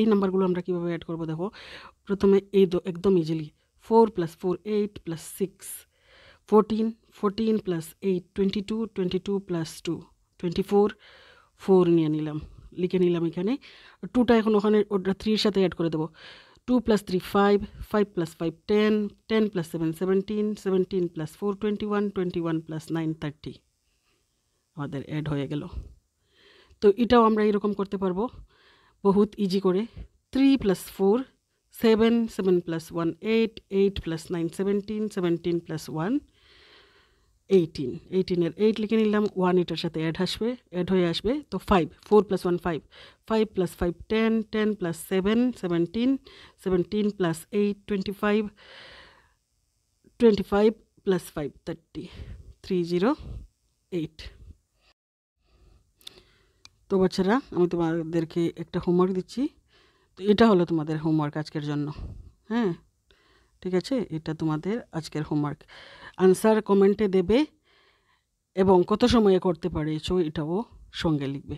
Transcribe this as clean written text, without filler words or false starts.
বাকি নাম্বারগুলো আমরা কীভাবে অ্যাড করবো দেখো। প্রথমে এই একদম ইজিলি 4 + 4 8 + 6 14 14 + 8 22 22 + 2 24 4 নিয়ে নিলাম, লিখে নিলাম এখানে। 2টা এখন ওখানে ওটা 3-এর সাথে অ্যাড করে দেবো। 2 + 3 5 5 + 5 10 10 + 7 17 17 + 4 21 21 + 9 30 আমাদের অ্যাড হয়ে গেল। তো এটাও আমরা এরকম করতে পারবো বহুত ইজি করে। 3 + 4 7 7 + 1 8 8 + 9 17 17 + 1 18 18-এর 8 লিখে নিলাম। 1 এটার সাথে অ্যাড হয়ে আসবে। তো 5 4 + 1 5 5 + 5 10 10 + 7 17 17 + 8 25 25 + 5 30 308। তো বাচ্চারা, আমি তোমাদেরকে একটা হোমওয়ার্ক দিচ্ছি। তো এটা হলো তোমাদের হোমওয়ার্ক আজকের জন্য। হ্যাঁ, ঠিক আছে, এটা তোমাদের আজকের হোমওয়ার্ক। আনসার কমেন্টে দেবে এবং কত সময়ে করতে পারেছো এটাও সঙ্গে লিখবে।